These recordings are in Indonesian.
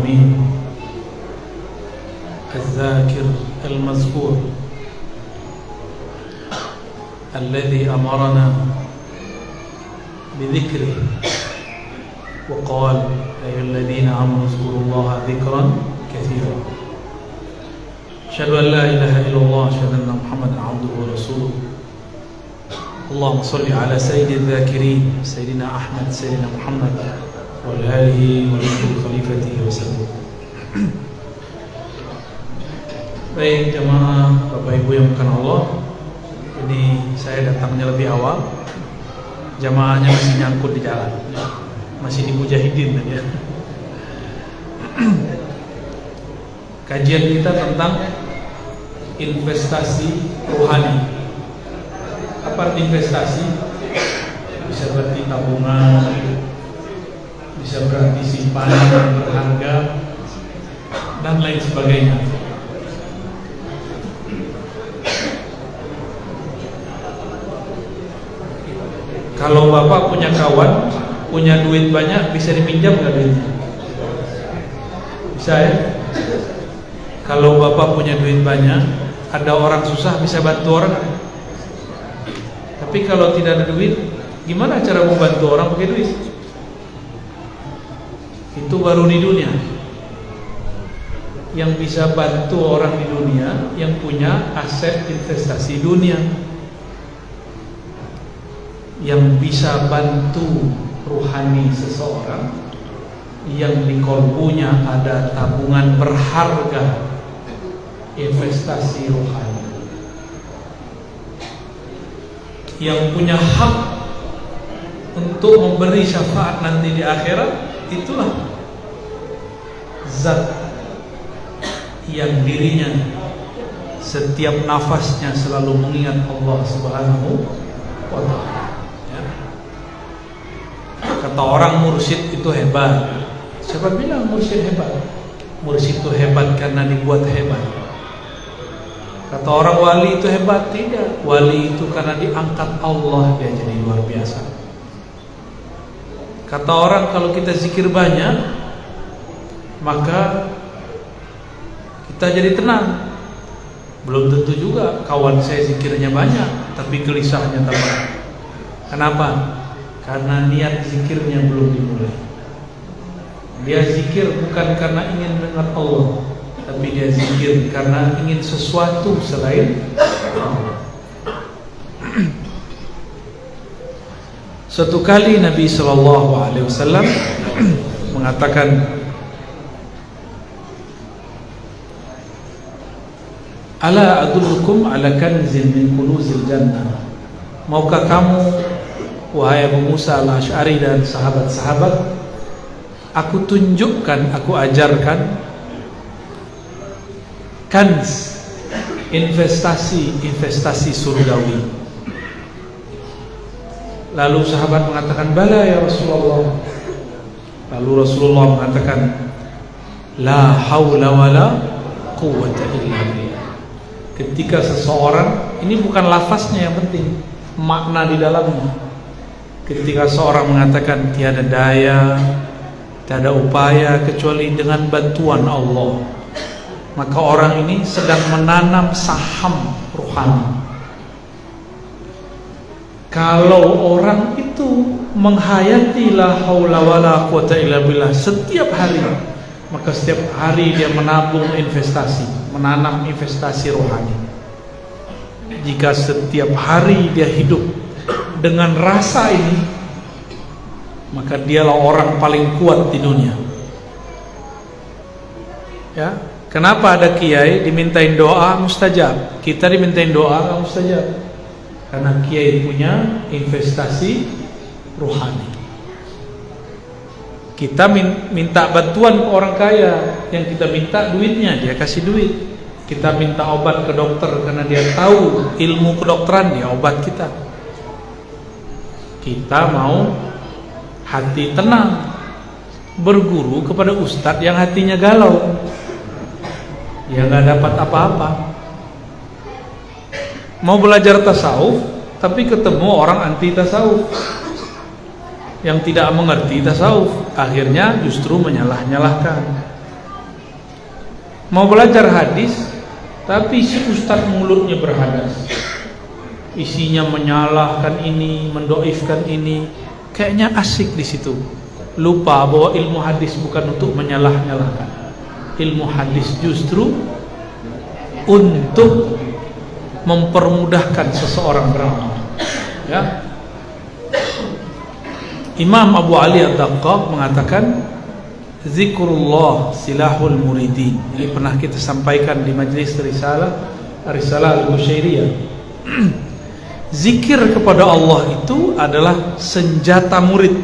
العالمين الذاكر المذكور الذي أمرنا بذكره وقال أيها الذين آمنوا اذكروا الله ذكرا كثيرا أشهد أن لا إله إلا الله أشهد أن محمدا عبده ورسوله اللهم صل على سيد الذاكرين سيدنا أحمد سيدنا محمد وعلى آله وصحبه خليفته وسلم. Baik jemaah Bapak Ibu yang bukan Allah, ini saya datangnya lebih awal. Jamaahnya masih nyangkut di jalan, masih di Mujahidin ya. Kajian kita tentang investasi rohani. Apa arti investasi? Bisa berarti tabungan, bisa berarti simpanan berharga, dan lain sebagainya. Kalau Bapak punya kawan, punya duit banyak, bisa dipinjam nggak duitnya? Bisa ya? Kalau Bapak punya duit banyak, ada orang susah, bisa bantu orang. Tapi kalau tidak ada duit, gimana cara membantu orang pakai duit? Itu baru di dunia. Yang bisa bantu orang di dunia, yang punya aset investasi dunia. Yang bisa bantu ruhani seseorang, yang di kolbunya ada tabungan berharga, investasi rohani. Yang punya hak untuk memberi syafaat nanti di akhirat, itulah zat yang dirinya setiap nafasnya selalu mengingat Allah Subhanahu wa ta'ala. Kata orang mursyid itu hebat. Siapa bilang mursyid hebat? Mursyid itu hebat karena dibuat hebat. Kata orang wali itu hebat, tidak. Wali itu karena diangkat Allah, dia jadi luar biasa. Kata orang kalau kita zikir banyak, maka kita jadi tenang. Belum tentu juga kawan saya zikirnya banyak, tapi gelisahnya tambah. Kenapa? Karena niat zikirnya belum dimulai. Dia zikir bukan karena ingin mendengar Allah, tapi dia zikir karena ingin sesuatu selain Allah. Suatu kali Nabi SAW mengatakan, Ala adullukum ala kanzin min kunuzil jannah. Maukah kamu, wahai Abu Musa al-Asy'ari dan sahabat-sahabat, aku tunjukkan, aku ajarkan kanz, investasi surgawi. Lalu sahabat mengatakan, bala ya Rasulullah. Lalu Rasulullah mengatakan, la haula wala quwwata illa billah. Ketika seseorang, ini bukan lafaznya yang penting, makna di dalamnya. Ketika seorang mengatakan tiada daya, tiada upaya kecuali dengan bantuan Allah, maka orang ini sedang menanam saham rohani. Kalau orang itu menghayati la haula wala quwwata illa billah setiap hari, maka setiap hari dia menabung investasi, menanam investasi rohani. Jika setiap hari dia hidup dengan rasa ini, maka dialah orang paling kuat di dunia. Ya, kenapa ada kiai dimintain doa mustajab, kita dimintain doa nggak mustajab? Karena kiai punya investasi rohani. Kita minta bantuan ke orang kaya, yang kita minta duitnya, dia kasih duit. Kita minta obat ke dokter karena dia tahu ilmu kedokteran, dia obat kita. Kita mau hati tenang, berguru kepada ustadz yang hatinya galau, ya nggak dapat apa-apa. Mau belajar tasawuf, tapi ketemu orang anti tasawuf yang tidak mengerti tasawuf, akhirnya justru menyalah-nyalahkan. mau belajar hadis, tapi si ustadz mulutnya berhadas, isinya menyalahkan ini, mendoifkan ini, kayaknya asik di situ. Lupa bahwa ilmu hadis bukan untuk menyalah-nyalahkan. Ilmu hadis justru untuk mempermudahkan seseorang beramal. Ya. Imam Abu Ali Ad-Daqqaq mengatakan, zikrullah silahul muridin. Ini pernah kita sampaikan di majlis Risalah Al-Qusyairiyah. Zikir kepada Allah itu adalah senjata murid.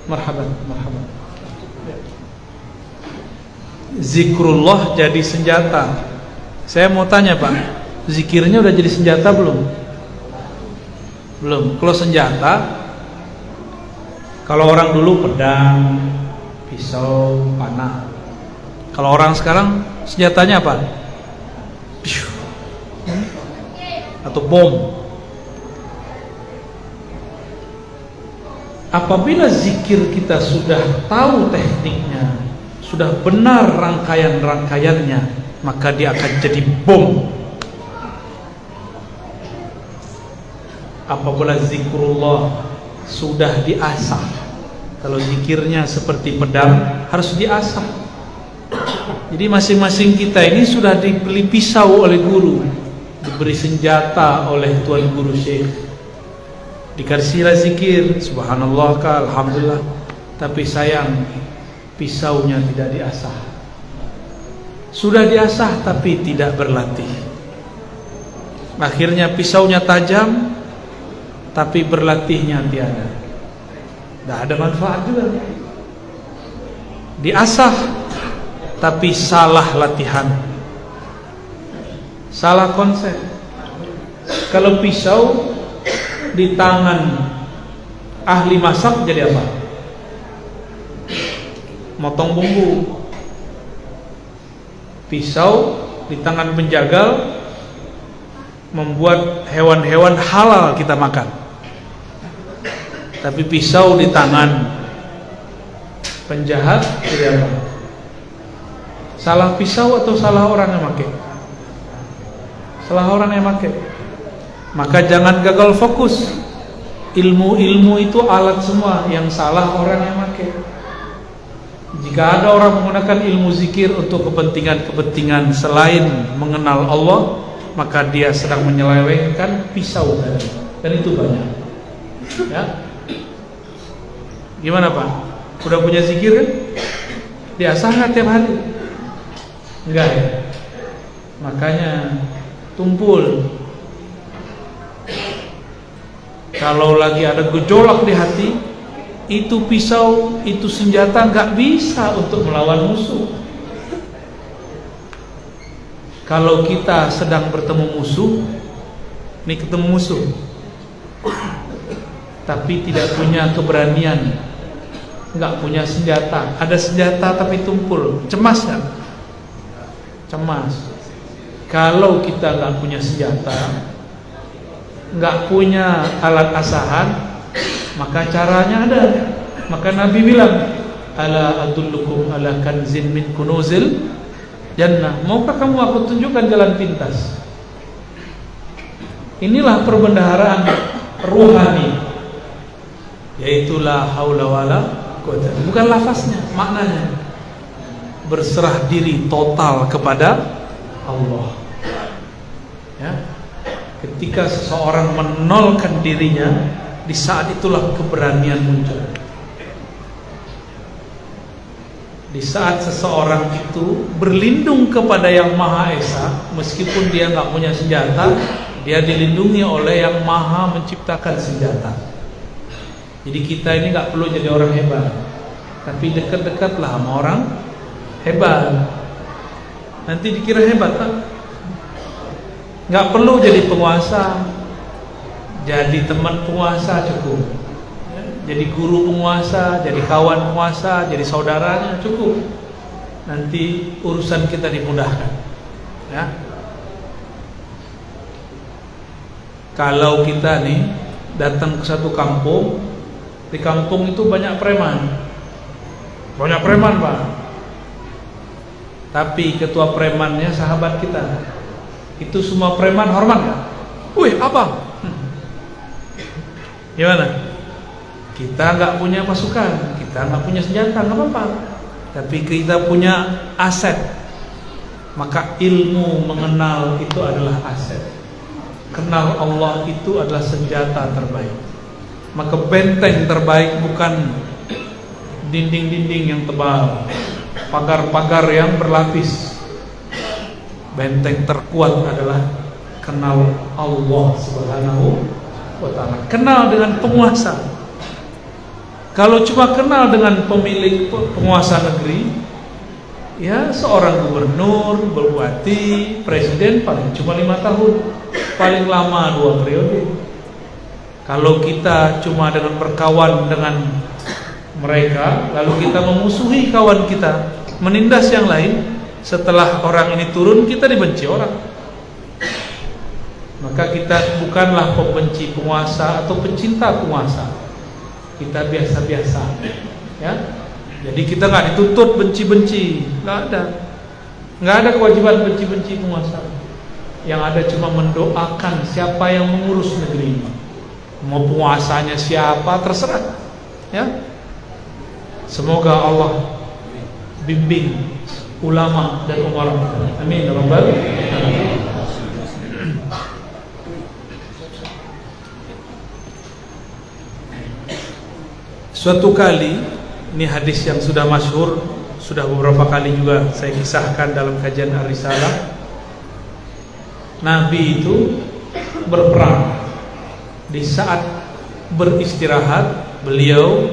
Marhaban. Zikrullah jadi senjata. Saya mau tanya Pak, zikirnya udah jadi senjata belum? Belum. Kalau senjata, kalau orang dulu pedang, pisau, panah. Kalau orang sekarang senjatanya apa? Atau bom. Apabila zikir kita sudah tahu tekniknya, sudah benar rangkaian-rangkaiannya, maka dia akan jadi bom. Apabila zikrullah sudah diasah, kalau zikirnya seperti pedang harus diasah. Jadi masing-masing kita ini sudah dibeli pisau oleh guru, diberi senjata oleh tuan guru syekh, dikasihlah zikir, subhanallah ka, alhamdulillah, tapi sayang pisaunya tidak diasah. Sudah diasah tapi tidak berlatih. Akhirnya pisaunya tajam tapi berlatihnya tiada. Tidak ada manfaat juga. Diasah tapi salah latihan, salah konsep. Kalau pisau di tangan ahli masak jadi apa? Motong bumbu. Pisau di tangan penjagal membuat hewan-hewan halal kita makan. Tapi pisau di tangan penjahat jadi apa? Salah pisau atau salah orang yang pakai? Salah orang yang pakai. Maka jangan gagal fokus. Ilmu-ilmu itu alat semua, yang salah orang yang pakai. Jika ada orang menggunakan ilmu zikir untuk kepentingan-kepentingan selain mengenal Allah, maka dia sedang menyelewengkan pisau tadi. Dan itu banyak. Ya. Gimana Pak? Udah punya zikir kan? Diasah nggak tiap hari? Enggak ya? Makanya tumpul. Kalau lagi ada gejolak di hati, itu pisau, itu senjata nggak bisa untuk melawan musuh. Kalau kita sedang bertemu musuh, nih ketemu musuh, tapi tidak punya keberanian, nggak punya senjata, ada senjata tapi tumpul, cemas nggak? Cemas. Kalau kita nggak punya senjata, nggak punya alat asahan, maka caranya ada. Maka Nabi bilang, ala adullukum ala kanzin min kunuzil jannah. Maukah kamu aku tunjukkan jalan pintas? Inilah perbendaharaan ruhani, yaitu la haula wala quwwata. Bukan lafaznya, maknanya. Berserah diri total kepada Allah. Ya. Ketika seseorang menolkan dirinya, di saat itulah keberanian muncul. Di saat seseorang itu berlindung kepada Yang Maha Esa, meskipun dia nggak punya senjata, dia dilindungi oleh Yang Maha menciptakan senjata. Jadi kita ini nggak perlu jadi orang hebat, tapi dekat-dekatlah sama orang hebat. Nanti dikira hebat kan? Nggak perlu jadi penguasa, jadi teman penguasa cukup. Jadi guru penguasa, jadi kawan penguasa, jadi saudaranya cukup. Nanti urusan kita dimudahkan. Ya. Kalau kita nih datang ke satu kampung, di kampung itu banyak preman. Banyak preman Pak. Tapi ketua premannya sahabat kita. Itu semua preman hormat gak? Wih, abang. Gimana? Kita nggak punya pasukan, kita nggak punya senjata, nggak apa-apa. Tapi kita punya aset. Maka ilmu mengenal itu adalah aset. Kenal Allah itu adalah senjata terbaik. Maka benteng terbaik bukan dinding-dinding yang tebal, pagar-pagar yang berlapis. Benteng terkuat adalah kenal Allah Subhanahu wa ta'ala. Kenal dengan penguasa. Kalau cuma kenal dengan pemilik penguasa negeri, ya seorang gubernur, bupati, presiden paling cuma 5 tahun, paling lama 2 periode. Kalau kita cuma dengan berkawan dengan mereka, lalu kita memusuhi kawan kita, menindas yang lain, setelah orang ini turun kita dibenci orang. Maka kita bukanlah pembenci penguasa atau pencinta penguasa. Kita biasa-biasa, ya. Jadi kita nggak dituntut benci-benci, nggak ada kewajiban benci-benci penguasa. Yang ada cuma mendoakan siapa yang mengurus negeri ini. Mau penguasanya siapa terserah, ya. Semoga Allah bimbing ulama dan umara. Amin ya rabbal alamin. Suatu kali, ini hadis yang sudah masyhur, sudah beberapa kali juga saya kisahkan dalam kajian Ar-Risalah. Nabi itu berperang. Di saat beristirahat, beliau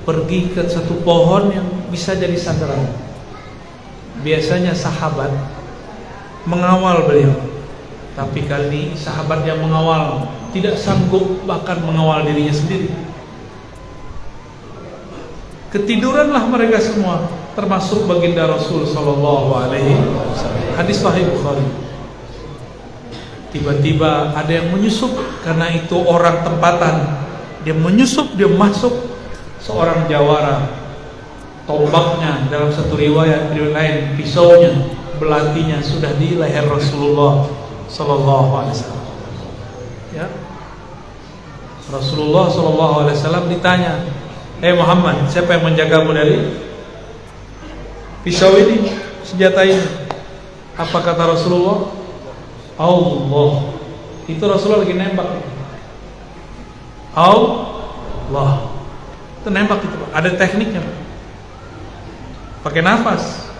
pergi ke satu pohon yang bisa jadi sandaran. Biasanya sahabat mengawal beliau, tapi kali ini sahabat yang mengawal tidak sanggup bahkan mengawal dirinya sendiri. Ketiduranlah mereka semua, termasuk baginda Rasul sallallahu alaihi wasallam. Hadis sahih Bukhari. Tiba-tiba ada yang menyusup, karena itu orang tempatan. Dia menyusup, dia masuk, seorang jawara. Tombaknya dalam satu riwayat lain, pisaunya, belatinya sudah di leher Rasulullah sallallahu alaihi wasallam. Ya. Rasulullah sallallahu alaihi wasallam ditanya, Muhammad, siapa yang menjagamu dari pisau ini, senjata ini? Apa kata Rasulullah? Allah. Itu Rasulullah lagi nembak. Allah. Itu nembak itu, Pak. Ada tekniknya, Pak. Pakai nafas.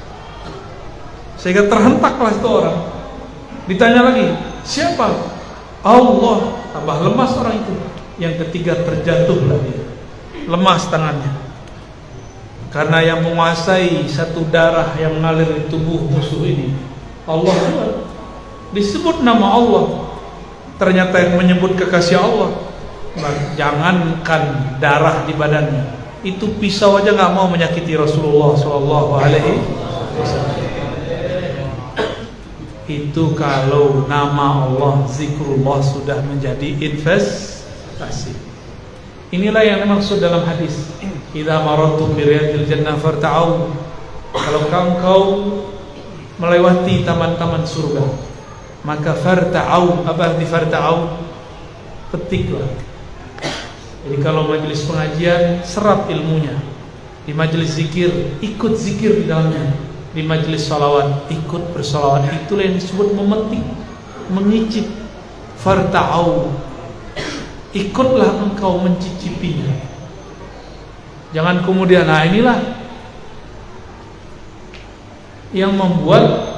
Sehingga terhentaklah itu orang. Ditanya lagi, siapa? Allah. Tambah lemas orang itu. Yang ketiga terjatuhlah dia. Lemas tangannya, karena yang menguasai satu darah yang mengalir di tubuh musuh ini Allah juga. Disebut nama Allah, ternyata yang menyebut kekasih Allah. Jangankan darah di badannya, itu pisau aja nggak mau menyakiti Rasulullah Sallallahu Alaihi Wasallam. Itu kalau nama Allah, zikrullah sudah menjadi investasi. Inilah yang dimaksud dalam hadis. Idza maradtum bi riyadil jannah farta'u. Kalau kau melewati taman-taman surga, maka farta'u. Apa arti farta'u? Petiklah. Jadi kalau majelis pengajian, serap ilmunya. Di majelis zikir, ikut zikir di dalamnya. Di majelis salawat, ikut bersalawat. Itulah yang disebut memetik, mengicip. Farta'u. Ikutlah engkau mencicipinya. Jangan kemudian, nah inilah yang membuat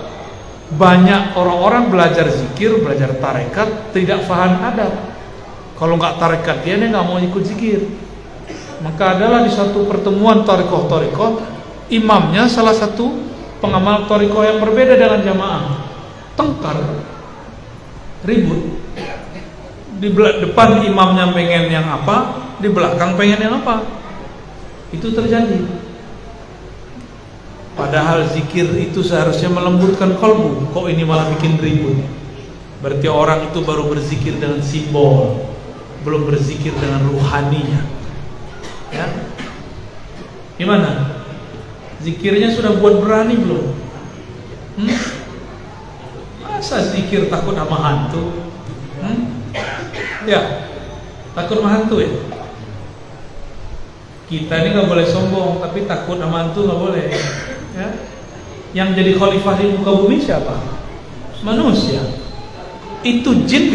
banyak orang-orang belajar zikir, belajar tarekat, tidak faham adab. Kalau nggak tarekat dia nggak mau ikut zikir. Maka adalah di suatu pertemuan tarekoh, imamnya salah satu pengamal tarekoh yang berbeda dengan jamaah, tengkar, ribut. Di depan imamnya pengen yang apa, di belakang pengen yang apa. Itu terjadi. Padahal zikir itu seharusnya melembutkan kalbu. Kok ini malah bikin ribut? Berarti orang itu baru berzikir dengan simbol, belum berzikir dengan ruhaninya. Ya, gimana? Zikirnya sudah buat berani belum? Masa zikir takut sama hantu? Ya, takut sama hantu ya. Kita ini nggak boleh sombong, tapi takut sama hantu nggak boleh. Ya. Yang jadi khalifah di muka bumi siapa? Manusia. Itu jin